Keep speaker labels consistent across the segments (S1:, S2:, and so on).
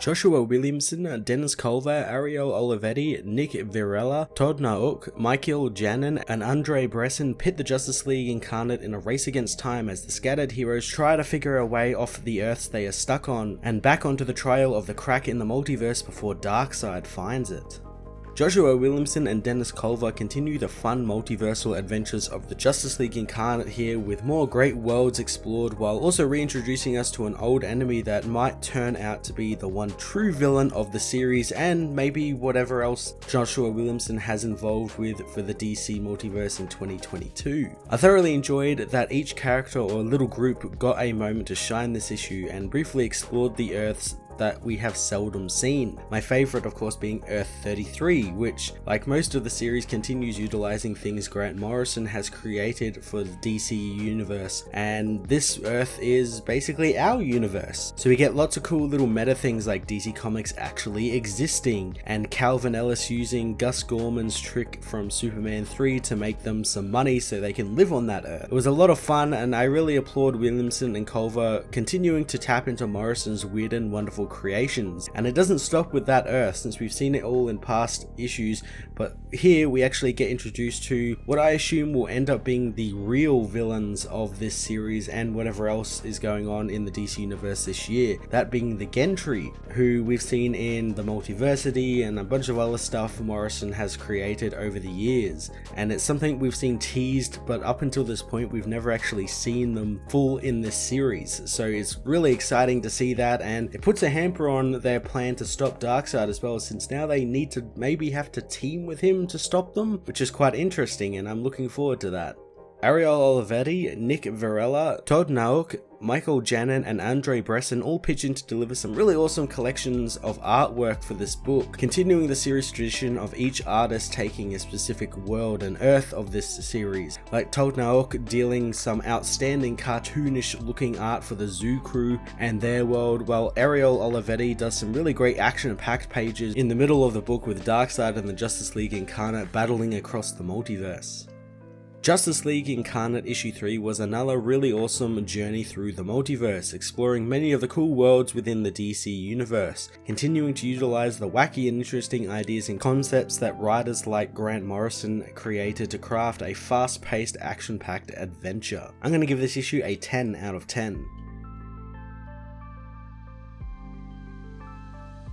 S1: Joshua Williamson, Dennis Culver, Ariel Olivetti, Nick Virella, Todd Nauk, Michael Janin, and Andre Bresson pit the Justice League Incarnate in a race against time as the scattered heroes try to figure a way off the Earths they are stuck on and back onto the trail of the crack in the multiverse before Darkseid finds it. Joshua Williamson and Dennis Culver continue the fun multiversal adventures of the Justice League Incarnate here with more great worlds explored, while also reintroducing us to an old enemy that might turn out to be the one true villain of the series and maybe whatever else Joshua Williamson has involved with for the DC multiverse in 2022. I thoroughly enjoyed that each character or little group got a moment to shine this issue and briefly explored the Earths that we have seldom seen. My favourite of course being Earth 33, which like most of the series continues utilising things Grant Morrison has created for the DC universe, and this Earth is basically our universe. So we get lots of cool little meta things like DC Comics actually existing, and Calvin Ellis using Gus Gorman's trick from Superman 3 to make them some money so they can live on that Earth. It was a lot of fun, and I really applaud Williamson and Culver continuing to tap into Morrison's weird and wonderful creations. And it doesn't stop with that Earth, since we've seen it all in past issues, but here we actually get introduced to what I assume will end up being the real villains of this series and whatever else is going on in the DC universe this year, that being the GENTRY, who we've seen in the Multiversity and a bunch of other stuff Morrison has created over the years, and it's something we've seen teased, but up until this point we've never actually seen them full in this series. So it's really exciting to see that, and it puts a hamper on their plan to stop Darkseid as well, since now they need to maybe have to team with him to stop them, which is quite interesting, and I'm looking forward to that. Ariel Olivetti, Nick Virella, Todd Nauk, Michael Janin, and Andre Bresson all pitch in to deliver some really awesome collections of artwork for this book, continuing the series tradition of each artist taking a specific world and Earth of this series, like Todd Nauk dealing some outstanding cartoonish looking art for the Zoo Crew and their world, while Ariel Olivetti does some really great action-packed pages in the middle of the book with Darkseid and the Justice League Incarnate battling across the multiverse. Justice League Incarnate issue 3 was another really awesome journey through the multiverse, exploring many of the cool worlds within the DC universe, continuing to utilize the wacky and interesting ideas and concepts that writers like Grant Morrison created to craft a fast-paced, action-packed adventure. I'm going to give this issue a 10 out of 10.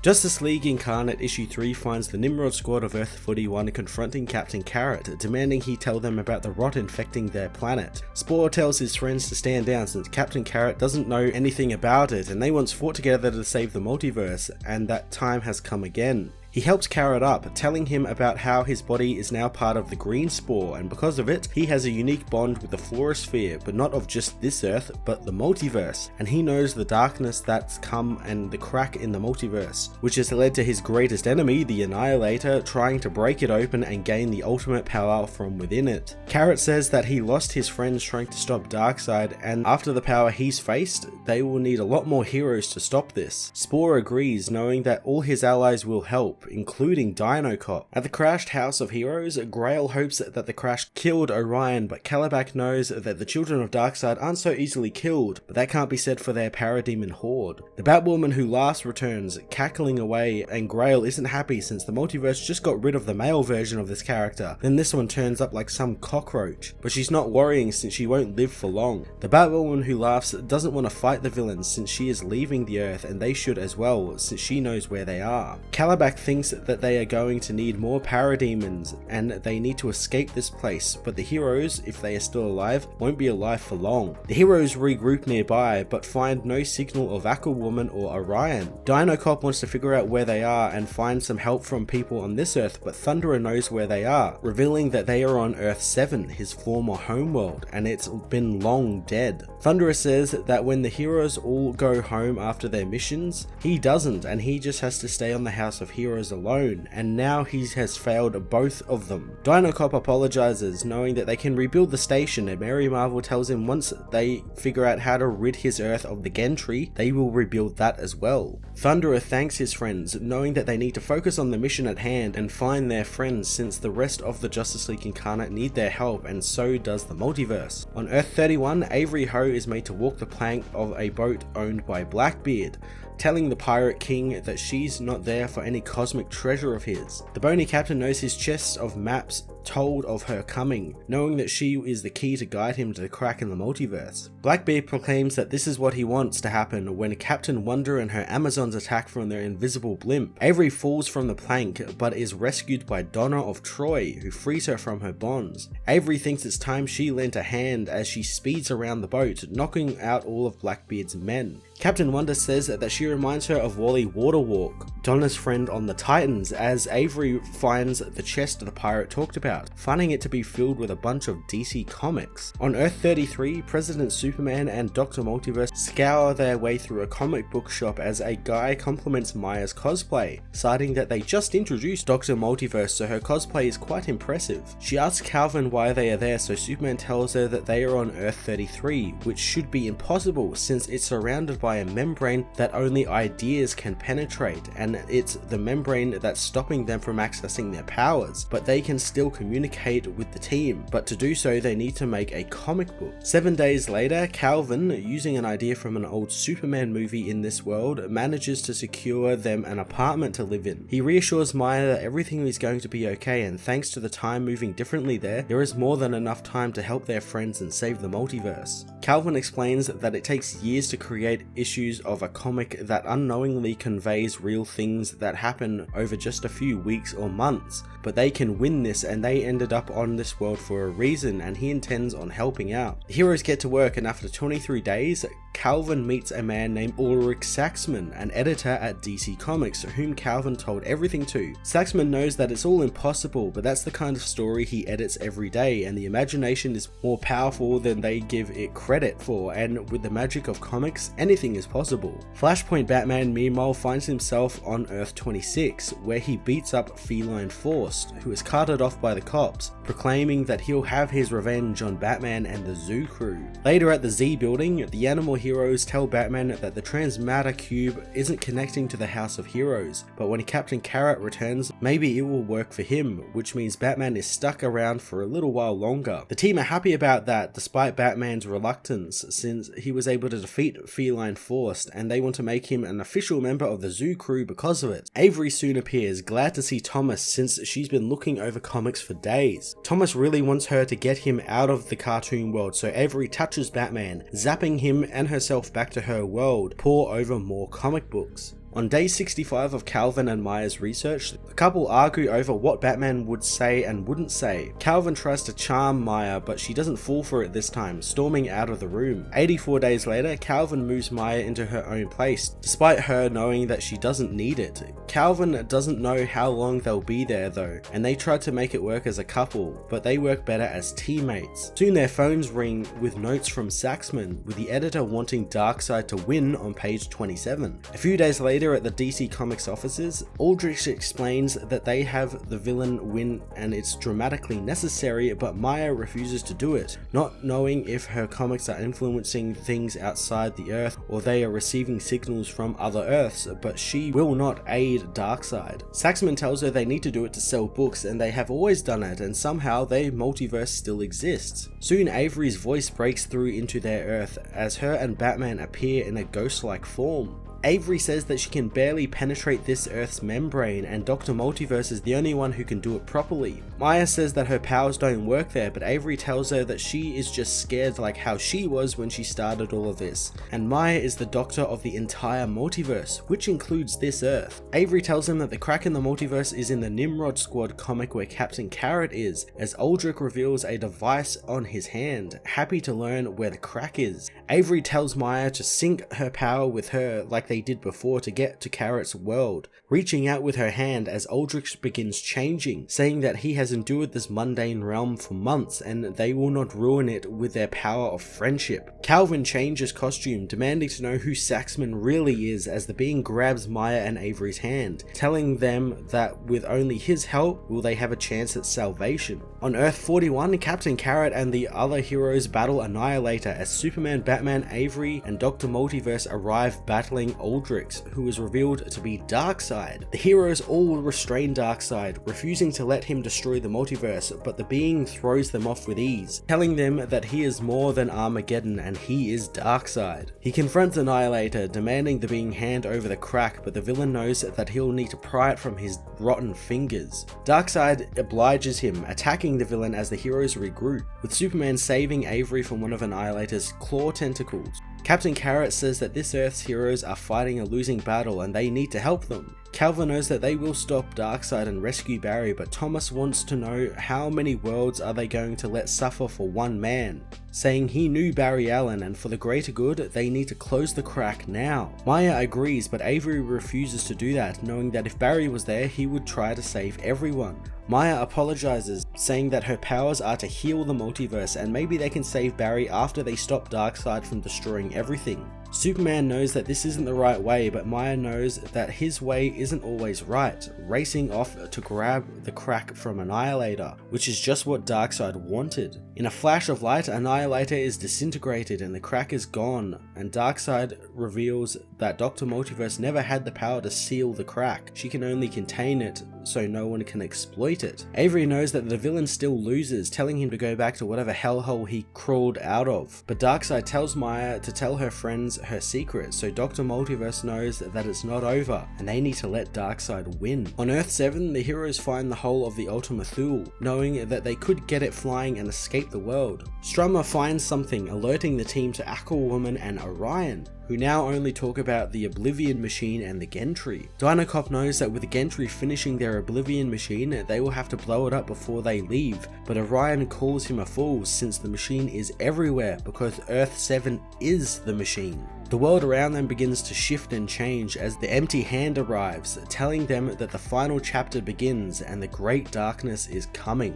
S1: Justice League Incarnate issue 3 finds the Nimrod squad of Earth 41 confronting Captain Carrot, demanding he tell them about the rot infecting their planet. Spore tells his friends to stand down since Captain Carrot doesn't know anything about it, and they once fought together to save the multiverse, and that time has come again. He helps Carrot up, telling him about how his body is now part of the Green Spore, and because of it, he has a unique bond with the Fluorosphere, but not of just this Earth, but the multiverse, and he knows the darkness that's come and the crack in the multiverse, which has led to his greatest enemy, the Annihilator, trying to break it open and gain the ultimate power from within it. Carrot says that he lost his friends trying to stop Darkseid, and after the power he's faced, they will need a lot more heroes to stop this. Spore agrees, knowing that all his allies will help, including Dinocop. At the crashed House of Heroes, Grail hopes that the crash killed Orion, but Calabac knows that the children of Darkseid aren't so easily killed, but that can't be said for their Parademon horde. The Batwoman who laughs returns, cackling away, and Grail isn't happy since the multiverse just got rid of the male version of this character. Then this one turns up like some cockroach, but she's not worrying since she won't live for long. The Batwoman who laughs doesn't want to fight the villains since she is leaving the Earth, and they should as well since she knows where they are. Calabac thinks that they are going to need more parademons and they need to escape this place, but the heroes, if they are still alive, won't be alive for long. The heroes regroup nearby but find no signal of Aquawoman or Orion. Dinocop wants to figure out where they are and find some help from people on this Earth, but Thunderer knows where they are, revealing that they are on Earth 7, his former homeworld, and it's been long dead. Thunderer says that when the heroes all go home after their missions, he doesn't, and he just has to stay on the House of Heroes alone, and now he has failed both of them. Dinocop apologizes, knowing that they can rebuild the station, and Mary Marvel tells him once they figure out how to rid his Earth of the GENTRY, they will rebuild that as well. Thunderer thanks his friends, knowing that they need to focus on the mission at hand and find their friends since the rest of the Justice League Incarnate need their help, and so does the multiverse. On Earth 31, Avery Ho is made to walk the plank of a boat owned by Blackbeard. telling the Pirate King that she's not there for any cosmic treasure of his. The bony captain knows his chest of maps told of her coming, knowing that she is the key to guide him to the crack in the multiverse. Blackbeard proclaims that this is what he wants to happen when Captain Wonder and her Amazons attack from their invisible blimp. Avery falls from the plank but is rescued by Donna of Troy, who frees her from her bonds. Avery thinks it's time she lent a hand as she speeds around the boat, knocking out all of Blackbeard's men. Captain Wonder says that she reminds her of Wally Waterwalk, Donna's friend on the Titans, as Avery finds the chest the pirate talked about, finding it to be filled with a bunch of DC comics. On Earth 33, President Superman and Dr. Multiverse scour their way through a comic book shop as a guy compliments Maya's cosplay, citing that they just introduced Dr. Multiverse, so her cosplay is quite impressive. She asks Calvin why they are there, so Superman tells her that they are on Earth 33, which should be impossible since it's surrounded by a membrane that only ideas can penetrate, and it's the membrane that's stopping them from accessing their powers, but they can still communicate with the team. But to do so, they need to make a comic book. 7 days later, Calvin, using an idea from an old Superman movie in this world, manages to secure them an apartment to live in. He reassures Maya that everything is going to be okay, and thanks to the time moving differently there is more than enough time to help their friends and save the multiverse. Calvin explains that it takes years to create issues of a comic that unknowingly conveys real things that happen over just a few weeks or months, but they can win this and they ended up on this world for a reason, and he intends on helping out. The heroes get to work, and after 23 days, Calvin meets a man named Ulrich Saxman, an editor at DC Comics, whom Calvin told everything to. Saxman knows that it's all impossible, but that's the kind of story he edits every day, and the imagination is more powerful than they give it credit for, and with the magic of comics, anything is possible. Flashpoint Batman, meanwhile, finds himself on Earth 26, where he beats up Feline Force, who is carted off by the cops, proclaiming that he'll have his revenge on Batman and the Zoo Crew. Later at the Z building, the animal heroes tell Batman that the transmatter cube isn't connecting to the House of Heroes, but when Captain Carrot returns, maybe it will work for him, which means Batman is stuck around for a little while longer. The team are happy about that, despite Batman's reluctance, since he was able to defeat Feline Force, and they want to make him an official member of the Zoo Crew because of it. Avery soon appears, glad to see Thomas since she's been looking over comics for days. Thomas really wants her to get him out of the cartoon world, so Avery touches Batman, zapping him and herself back to her world, pour over more comic books. On day 65 of Calvin and Maya's research, the couple argue over what Batman would say and wouldn't say. Calvin tries to charm Maya, but she doesn't fall for it this time, storming out of the room. 84 days later, Calvin moves Maya into her own place, despite her knowing that she doesn't need it. Calvin doesn't know how long they'll be there though, and they try to make it work as a couple, but they work better as teammates. Soon their phones ring with notes from Saxman, with the editor wanting Darkseid to win on page 27. A few days later, at the DC Comics offices, Aldrich explains that they have the villain win and it's dramatically necessary, but Maya refuses to do it, not knowing if her comics are influencing things outside the Earth or they are receiving signals from other Earths, but she will not aid Darkseid. Saxman tells her they need to do it to sell books, and they have always done it, and somehow their multiverse still exists. Soon Avery's voice breaks through into their Earth as her and Batman appear in a ghost-like form. Avery says that she can barely penetrate this Earth's membrane, and Dr. Multiverse is the only one who can do it properly. Maya says that her powers don't work there, but Avery tells her that she is just scared like how she was when she started all of this, and Maya is the doctor of the entire multiverse, which includes this Earth. Avery tells him that the crack in the multiverse is in the Nimrod Squad comic where Captain Carrot is, as Aldrich reveals a device on his hand, happy to learn where the crack is. Avery tells Maya to sync her power with her like they did before to get to Carrot's world, reaching out with her hand as Aldrich begins changing, saying that he has endured this mundane realm for months and they will not ruin it with their power of friendship. Calvin changes costume, demanding to know who Saxman really is as the being grabs Maya and Avery's hand, telling them that with only his help will they have a chance at salvation. On Earth 41, Captain Carrot and the other heroes battle Annihilator as Superman, Batman, Avery, and Dr. Multiverse arrive battling Aldrich, who is revealed to be Darkseid. The heroes all restrain Darkseid, refusing to let him destroy the multiverse, but the being throws them off with ease, telling them that he is more than Armageddon and he is Darkseid. He confronts Annihilator, demanding the being hand over the crack, but the villain knows that he'll need to pry it from his rotten fingers. Darkseid obliges him, attacking the villain as the heroes regroup, with Superman saving Avery from one of Annihilator's claw tentacles. Captain Carrot says that this Earth's heroes are fighting a losing battle and they need to help them. Calvin knows that they will stop Darkseid and rescue Barry, but Thomas wants to know how many worlds are they going to let suffer for one man, saying he knew Barry Allen and for the greater good they need to close the crack now. Maya agrees, but Avery refuses to do that, knowing that if Barry was there he would try to save everyone. Maya apologizes, saying that her powers are to heal the multiverse and maybe they can save Barry after they stop Darkseid from destroying everything. Superman knows that this isn't the right way, but Maya knows that his way isn't always right, racing off to grab the crack from Annihilator, which is just what Darkseid wanted. In a flash of light, Annihilator is disintegrated and the crack is gone, and Darkseid reveals that Dr. Multiverse never had the power to seal the crack. She can only contain it, so no one can exploit it. Avery knows that the villain still loses, telling him to go back to whatever hellhole he crawled out of, but Darkseid tells Maya to tell her friends her secret, so Dr. Multiverse knows that it's not over and they need to let Darkseid win. On Earth 7, the heroes find the hull of the Ultima Thule, knowing that they could get it flying and escape the world. Strummer finds something, alerting the team to Aquawoman and Orion, who now only talk about the Oblivion Machine and the Gentry. Dynacop knows that with the Gentry finishing their Oblivion Machine, they will have to blow it up before they leave, but Orion calls him a fool since the machine is everywhere because Earth 7 is the machine. The world around them begins to shift and change as the Empty Hand arrives, telling them that the final chapter begins and the Great Darkness is coming.